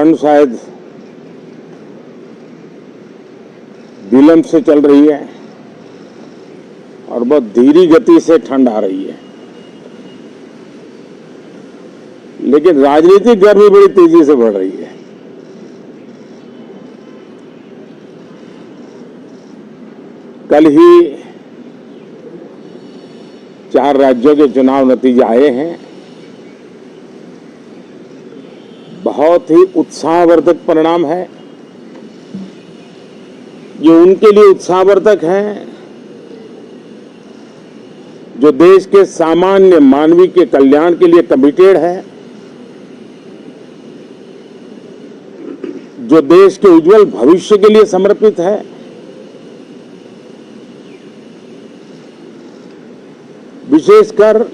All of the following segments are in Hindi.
ठंड शायद विलंब से चल रही है और बहुत धीमी गति से ठंड आ रही है, लेकिन राजनीतिक गर्मी बड़ी तेजी से बढ़ रही है। कल ही 4 राज्यों के चुनाव नतीजे आए हैं। बहुत ही उत्साहवर्धक परिणाम है। ये उनके लिए उत्साहवर्धक हैं जो देश के सामान्य मानवी के कल्याण के लिए कमिटेड है, जो देश के उज्जवल भविष्य के लिए समर्पित है, विशेषकर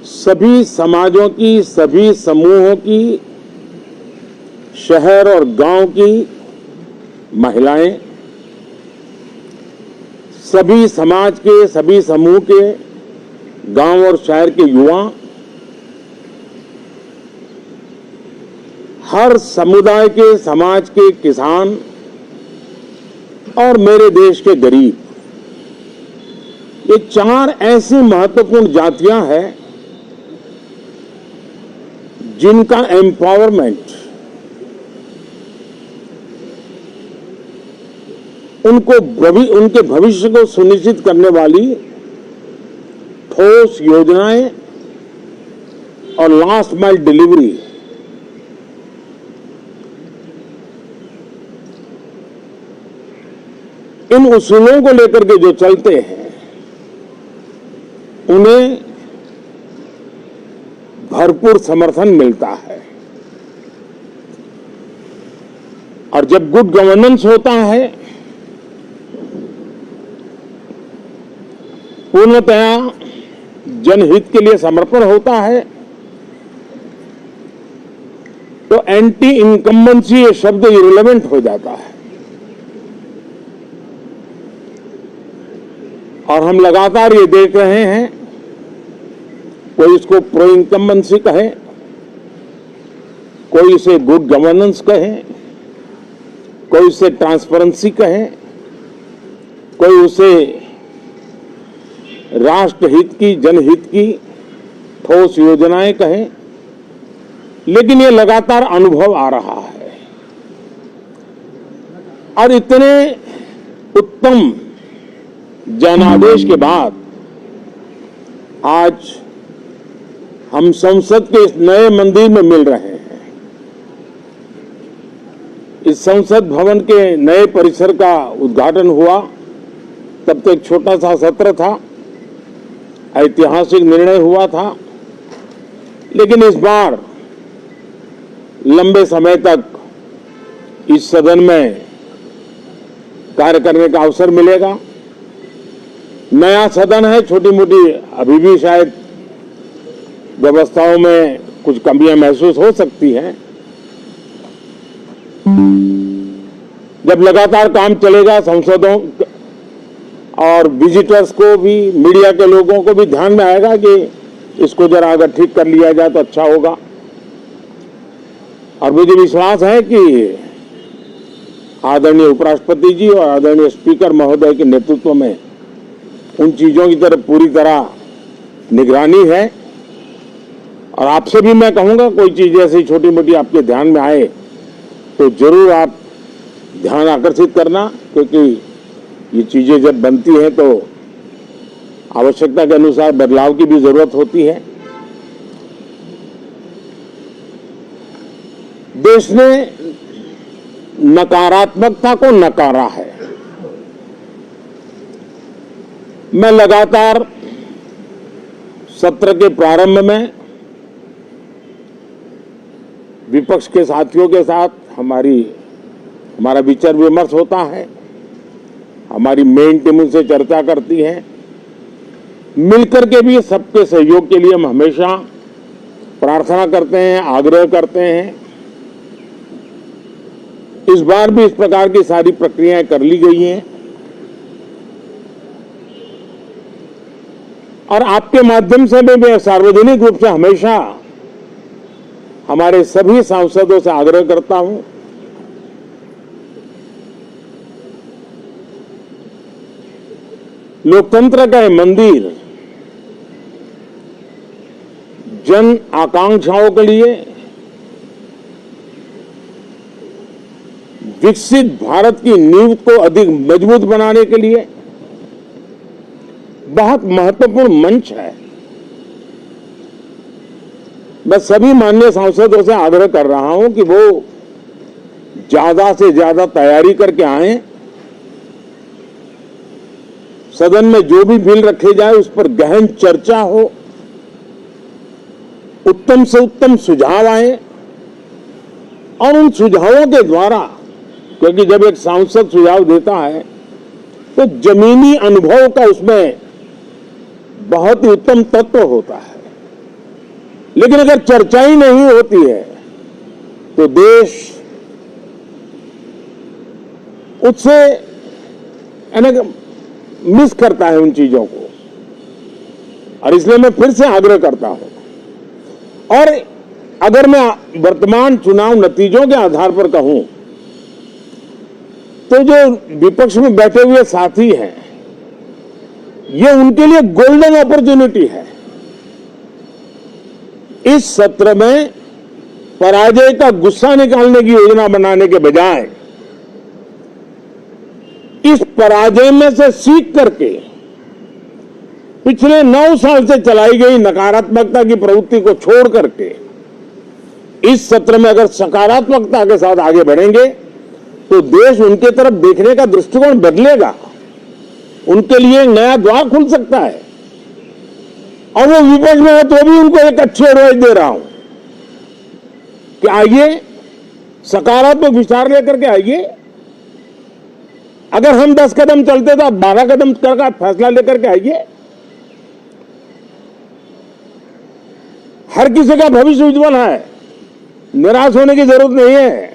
सभी समाजों की, सभी समूहों की, शहर और गांव की महिलाएं, सभी समाज के, सभी समूह के, गांव और शहर के युवा, हर समुदाय के, समाज के किसान और मेरे देश के गरीब, ये 4 ऐसी महत्वपूर्ण जातियां हैं जिनका एम्पावरमेंट, उनके भविष्य को सुनिश्चित करने वाली ठोस योजनाएं और लास्ट माइल डिलीवरी, इन उसूलों को लेकर के जो चलते हैं, उन्हें भरपूर समर्थन मिलता है। और जब गुड गवर्नेंस होता है, पूर्णतया जनहित के लिए समर्पण होता है, तो एंटी इनकम्बेंसी ये शब्द इररिलेवेंट हो जाता है। और हम लगातार ये देख रहे हैं, कोई इसको प्रो इनकम्बेंसी कहे, कोई इसे गुड गवर्नेंस कहे, कोई इसे ट्रांसपेरेंसी कहे, कोई उसे राष्ट्रहित की, जनहित की ठोस योजनाएं कहें, लेकिन ये लगातार अनुभव आ रहा है। और इतने उत्तम जनादेश के बाद आज हम संसद के इस नए मंदिर में मिल रहे हैं। इस संसद भवन के नए परिसर का उद्घाटन हुआ, तब तो एक छोटा सा सत्र था, ऐतिहासिक निर्णय हुआ था, लेकिन इस बार लंबे समय तक इस सदन में कार्य करने का अवसर मिलेगा। नया सदन है, छोटी मोटी अभी भी शायद व्यवस्थाओं में कुछ कमियां महसूस हो सकती हैं। जब लगातार काम चलेगा, सांसदों और विजिटर्स को भी, मीडिया के लोगों को भी ध्यान में आएगा कि इसको जरा अगर ठीक कर लिया जाए तो अच्छा होगा। और मुझे विश्वास है कि आदरणीय उपराष्ट्रपति जी और आदरणीय स्पीकर महोदय के नेतृत्व में उन चीजों की तरफ पूरी तरह निगरानी है। और आपसे भी मैं कहूंगा, कोई चीज ऐसी छोटी मोटी आपके ध्यान में आए तो जरूर आप ध्यान आकर्षित करना, क्योंकि ये चीजें जब बनती हैं तो आवश्यकता के अनुसार बदलाव की भी जरूरत होती है। देश ने नकारात्मकता को नकारा है। मैं लगातार सत्र के प्रारंभ में विपक्ष के साथियों के साथ हमारा विचार विमर्श होता है, हमारी मेन टीम उनसे चर्चा करती है। मिलकर के भी सबके सहयोग के लिए हम हमेशा प्रार्थना करते हैं, आग्रह करते हैं। इस बार भी इस प्रकार की सारी प्रक्रियाएं कर ली गई हैं और आपके माध्यम से भी मैं सार्वजनिक रूप से हमेशा हमारे सभी सांसदों से आग्रह करता हूं, लोकतंत्र का ये मंदिर जन आकांक्षाओं के लिए, विकसित भारत की नींव को अधिक मजबूत बनाने के लिए बहुत महत्वपूर्ण मंच है। मैं सभी माननीय सांसदों से आग्रह कर रहा हूं कि वो ज्यादा से ज्यादा तैयारी करके आएं, सदन में जो भी बिल रखे जाए उस पर गहन चर्चा हो, उत्तम से उत्तम सुझाव आए और उन सुझावों के द्वारा, क्योंकि जब एक सांसद सुझाव देता है तो जमीनी अनुभव का उसमें बहुत ही उत्तम तत्व होता है, लेकिन अगर चर्चा ही नहीं होती है तो देश उससे मिस करता है उन चीजों को। और इसलिए मैं फिर से आग्रह करता हूं, और अगर मैं वर्तमान चुनाव नतीजों के आधार पर कहूं तो जो विपक्ष में बैठे हुए साथी हैं, ये उनके लिए गोल्डन अपॉर्चुनिटी है। इस सत्र में पराजय का गुस्सा निकालने की योजना बनाने के बजाय इस पराजय में से सीख करके पिछले 9 साल से चलाई गई नकारात्मकता की प्रवृत्ति को छोड़ करके इस सत्र में अगर सकारात्मकता के साथ आगे बढ़ेंगे तो देश उनके तरफ देखने का दृष्टिकोण बदलेगा, उनके लिए एक नया द्वार खुल सकता है। और वो विपक्ष में है तो भी उनको एक अच्छी एडवाइस दे रहा हूं कि आइए, सकारात्मक विचार लेकर के आइए। अगर हम 10 कदम चलते तो आप 12 कदम करके फैसला लेकर के आइए। हर किसी का भविष्य उज्जवल है, निराश होने की जरूरत नहीं है,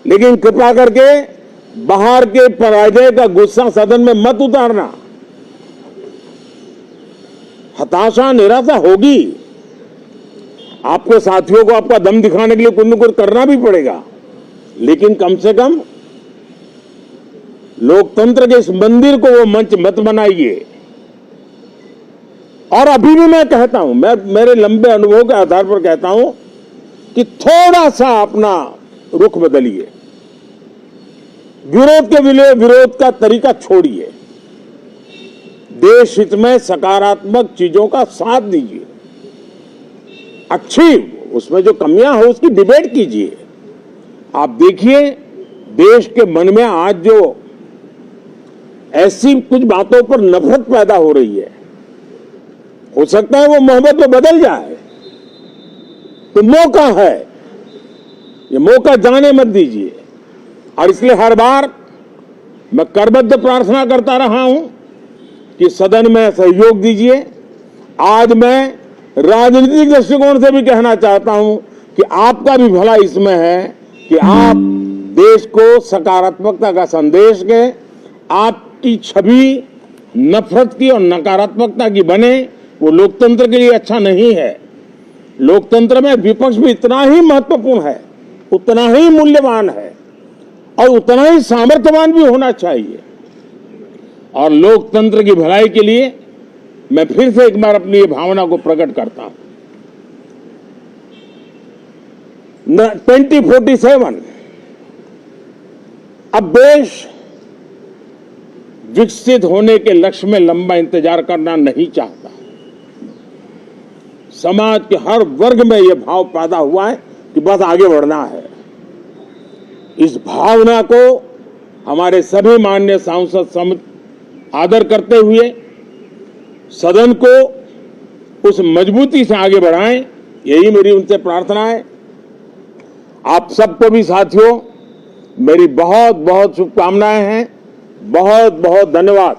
लेकिन कृपा करके बाहर के पराजय का गुस्सा सदन में मत उतारना। हताशा, निराशा होगी, आपके साथियों को आपका दम दिखाने के लिए कुछ न कुछ करना भी पड़ेगा, लेकिन कम से कम लोकतंत्र के इस मंदिर को वो मंच मत बनाइए। और अभी भी मैं कहता हूं, मैं मेरे लंबे अनुभव के आधार पर कहता हूं कि थोड़ा सा अपना रुख बदलिए, विरोध के लिए विरोध का तरीका छोड़िए, देश हित में सकारात्मक चीजों का साथ दीजिए, अच्छी उसमें जो कमियां हो उसकी डिबेट कीजिए। आप देखिए देश के मन में आज जो ऐसी कुछ बातों पर नफरत पैदा हो रही है, हो सकता है वो मोहब्बत में बदल जाए, तो मौका है, ये मौका जाने मत दीजिए। और इसलिए हर बार मैं करबद्ध प्रार्थना करता रहा हूं कि सदन में सहयोग दीजिए। आज मैं राजनीतिक दृष्टिकोण से भी कहना चाहता हूं कि आपका भी भला इसमें है कि आप देश को सकारात्मकता का संदेश दें, आपकी छवि नफरत की और नकारात्मकता की बने, वो लोकतंत्र के लिए अच्छा नहीं है। लोकतंत्र में विपक्ष भी इतना ही महत्वपूर्ण है, उतना ही मूल्यवान है और उतना ही सामर्थ्यवान भी होना चाहिए। और लोकतंत्र की भलाई के लिए मैं फिर से एक बार अपनी ये भावना को प्रकट करता हूं। 2047 अब देश विकसित होने के लक्ष्य में लंबा इंतजार करना नहीं चाहता। समाज के हर वर्ग में यह भाव पैदा हुआ है कि बस आगे बढ़ना है। इस भावना को हमारे सभी माननीय सांसद आदर करते हुए सदन को उस मजबूती से आगे बढ़ाएं, यही मेरी उनसे प्रार्थना है। आप सबको भी साथियों मेरी बहुत बहुत शुभकामनाएं हैं। बहुत बहुत धन्यवाद।